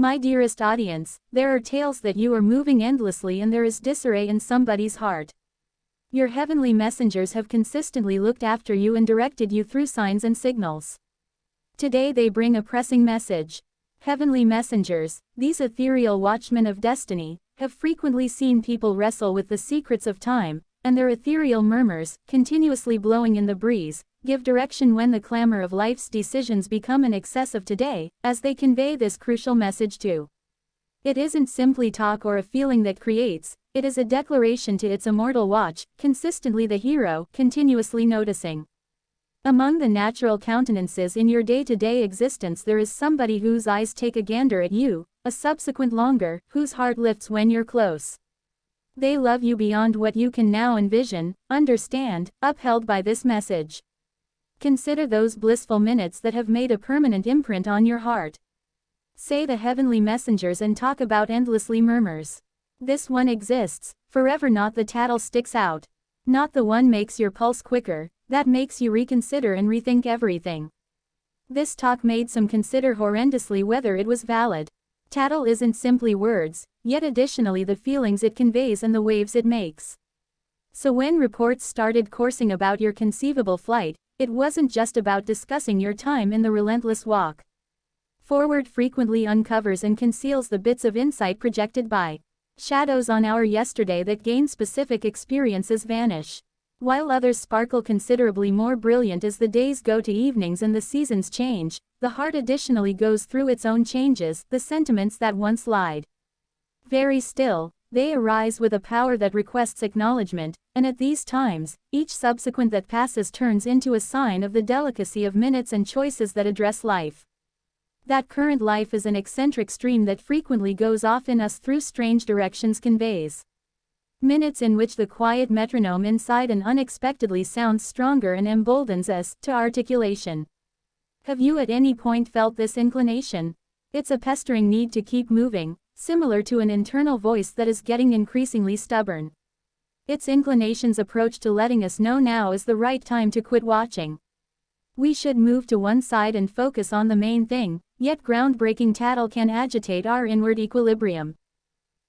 My dearest audience, there are tales that you are moving endlessly and there is disarray in somebody's heart. Your heavenly messengers have consistently looked after you and directed you through signs and signals. Today they bring a pressing message. Heavenly messengers, these ethereal watchmen of destiny, have frequently seen people wrestle with the secrets of time, and their ethereal murmurs, continuously blowing in the breeze, give direction when the clamor of life's decisions become in excess of today, as they convey this crucial message to. It isn't simply talk or a feeling that creates, it is a declaration to its immortal watch, consistently the hero, continuously noticing. Among the natural countenances in your day-to-day existence there is somebody whose eyes take a gander at you, a subsequent longer, whose heart lifts when you're close. They love you beyond what you can now envision, understand, upheld by this message. Consider those blissful minutes that have made a permanent imprint on your heart. Say the heavenly messengers and talk about endlessly murmurs. This one exists, forever, not the tattle sticks out. Not the one makes your pulse quicker, that makes you reconsider and rethink everything. This talk made some consider horrendously whether it was valid. Tattle isn't simply words, yet additionally the feelings it conveys and the waves it makes. So when reports started coursing about your conceivable flight, it wasn't just about discussing your time in the relentless walk. Forward frequently uncovers and conceals the bits of insight projected by shadows on our yesterday that gain specific experiences vanish. While others sparkle considerably more brilliant as the days go to evenings and the seasons change, the heart additionally goes through its own changes, the sentiments that once lied very still, they arise with a power that requests acknowledgement, and at these times, each subsequent that passes turns into a sign of the delicacy of minutes and choices that address life. That current life is an eccentric stream that frequently goes off in us through strange directions conveys. Minutes in which the quiet metronome inside and unexpectedly sounds stronger and emboldens us to articulation. Have you at any point felt this inclination? It's a pestering need to keep moving, similar to an internal voice that is getting increasingly stubborn. Its inclination's approach to letting us know now is the right time to quit watching. We should move to one side and focus on the main thing, yet groundbreaking tattle can agitate our inward equilibrium.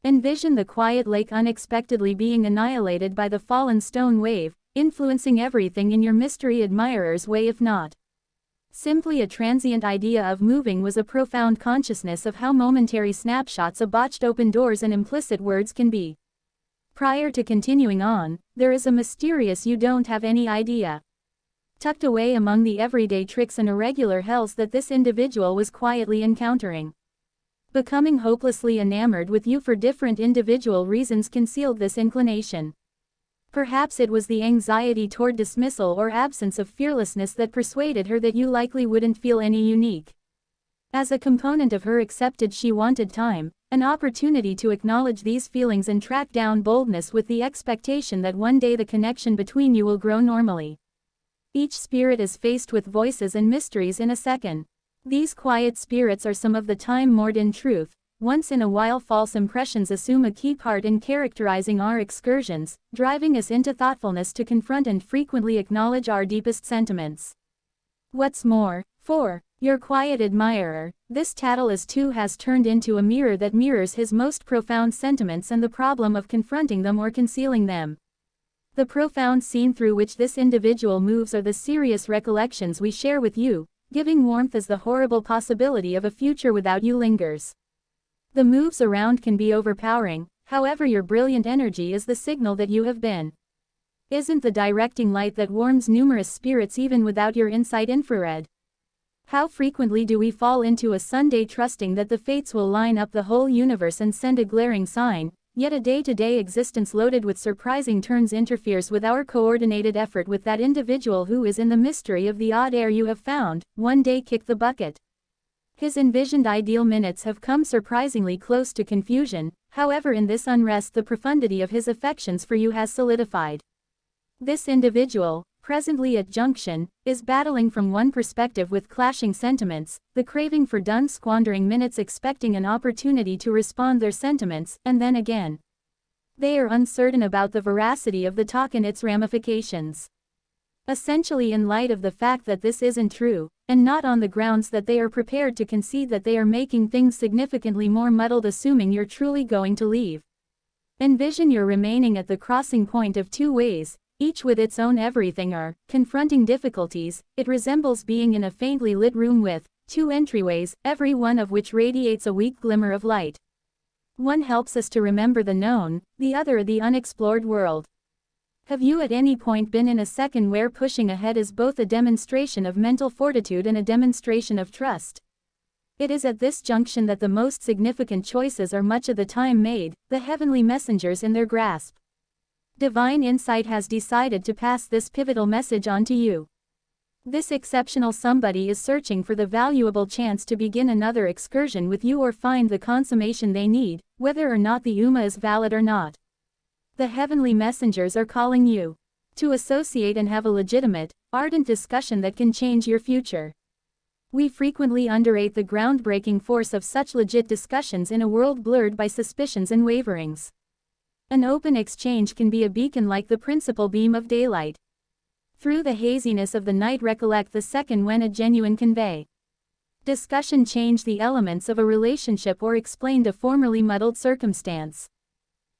Envision the quiet lake unexpectedly being annihilated by the fallen stone wave, influencing everything in your mystery admirer's way. If not simply a transient idea of moving, was a profound consciousness of how momentary snapshots of botched open doors and implicit words can be. Prior to continuing on, there is a mysterious you don't have any idea tucked away among the everyday tricks and irregular hells that this individual was quietly encountering. Becoming hopelessly enamored with you for different individual reasons concealed this inclination. Perhaps it was the anxiety toward dismissal or absence of fearlessness that persuaded her that you likely wouldn't feel any unique. As a component of her accepted she wanted time, an opportunity to acknowledge these feelings and track down boldness with the expectation that one day the connection between you will grow normally. Each spirit is faced with voices and mysteries in a second. These quiet spirits are some of the time moored in truth. Once in a while false impressions assume a key part in characterizing our excursions, driving us into thoughtfulness to confront and frequently acknowledge our deepest sentiments. What's more, for your quiet admirer, this tattle as too has turned into a mirror that mirrors his most profound sentiments and the problem of confronting them or concealing them. The profound scene through which this individual moves are the serious recollections we share with you, giving warmth as the horrible possibility of a future without you lingers. The moves around can be overpowering, however your brilliant energy is the signal that you have been. Isn't the directing light that warms numerous spirits even without your insight infrared? How frequently do we fall into a Sunday trusting that the fates will line up the whole universe and send a glaring sign, yet a day-to-day existence loaded with surprising turns interferes with our coordinated effort with that individual who is in the mystery of the odd air you have found, one day kick the bucket. His envisioned ideal minutes have come surprisingly close to confusion, however in this unrest the profundity of his affections for you has solidified. This individual, presently at junction, is battling from one perspective with clashing sentiments, the craving for done squandering minutes expecting an opportunity to respond their sentiments, and then again. They are uncertain about the veracity of the talk and its ramifications. Essentially in light of the fact that this isn't true, and not on the grounds that they are prepared to concede that they are making things significantly more muddled, assuming you're truly going to leave. Envision you're remaining at the crossing point of two ways, each with its own everything, or confronting difficulties. It resembles being in a faintly lit room with two entryways, every one of which radiates a weak glimmer of light. One helps us to remember the known, the other the unexplored world. Have you at any point been in a second where pushing ahead is both a demonstration of mental fortitude and a demonstration of trust? It is at this junction that the most significant choices are much of the time made, the heavenly messengers in their grasp. Divine insight has decided to pass this pivotal message on to you. This exceptional somebody is searching for the valuable chance to begin another excursion with you or find the consummation they need, whether or not the Ummah is valid or not. The heavenly messengers are calling you to associate and have a legitimate, ardent discussion that can change your future. We frequently underrate the groundbreaking force of such legit discussions in a world blurred by suspicions and waverings. An open exchange can be a beacon like the principal beam of daylight. Through the haziness of the night, recollect the second when a genuine convey. Discussion changed the elements of a relationship or explained a formerly muddled circumstance.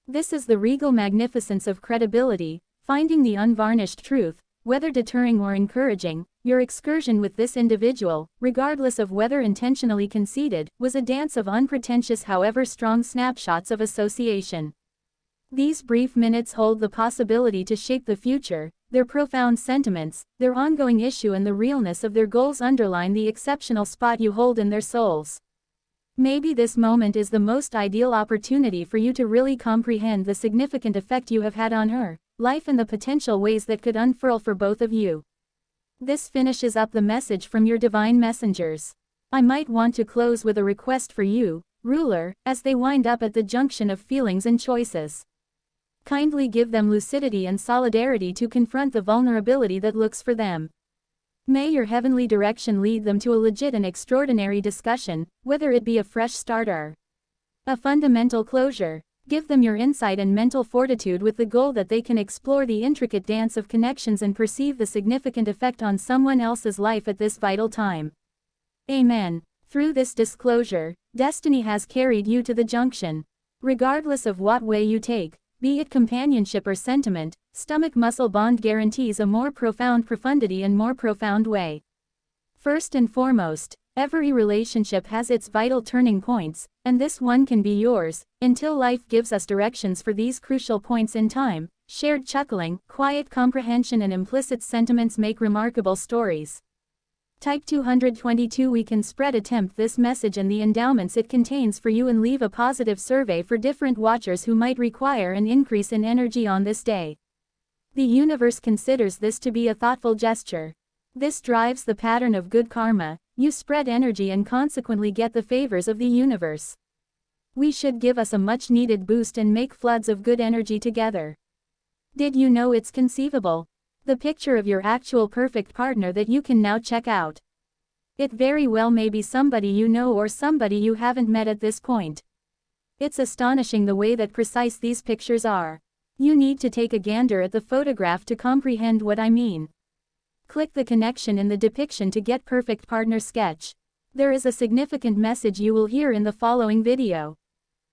This is the regal magnificence of credibility, finding the unvarnished truth, whether deterring or encouraging. Your excursion with this individual, regardless of whether intentionally conceded, was a dance of unpretentious however strong snapshots of association. These brief minutes hold the possibility to shape the future. Their profound sentiments, their ongoing issue and the realness of their goals underline the exceptional spot you hold in their souls. Maybe this moment is the most ideal opportunity for you to really comprehend the significant effect you have had on her life and the potential ways that could unfurl for both of you. This finishes up the message from your divine messengers. I might want to close with a request for you, ruler, as they wind up at the junction of feelings and choices. Kindly give them lucidity and solidarity to confront the vulnerability that looks for them. May your heavenly direction lead them to a legit and extraordinary discussion, whether it be a fresh start or a fundamental closure. Give them your insight and mental fortitude with the goal that they can explore the intricate dance of connections and perceive the significant effect on someone else's life at this vital time. Amen. Through this disclosure, destiny has carried you to the junction. Regardless of what way you take, be it companionship or sentiment, stomach muscle bond guarantees a more profound profundity and more profound way. First and foremost, every relationship has its vital turning points, and this one can be yours, until life gives us directions for these crucial points in time. Shared chuckling, quiet comprehension and implicit sentiments make remarkable stories. Type 222. We can spread attempt this message and the endowments it contains for you and leave a positive survey for different watchers who might require an increase in energy on this day. The universe considers this to be a thoughtful gesture. This drives the pattern of good karma. You spread energy and consequently get the favors of the universe. We should give us a much needed boost and make floods of good energy together. Did you know it's conceivable? The picture of your actual perfect partner that you can now check out. It very well may be somebody you know or somebody you haven't met at this point. It's astonishing the way that precise these pictures are. You need to take a gander at the photograph to comprehend what I mean. Click the connection in the depiction to get perfect partner sketch. There is a significant message you will hear in the following video.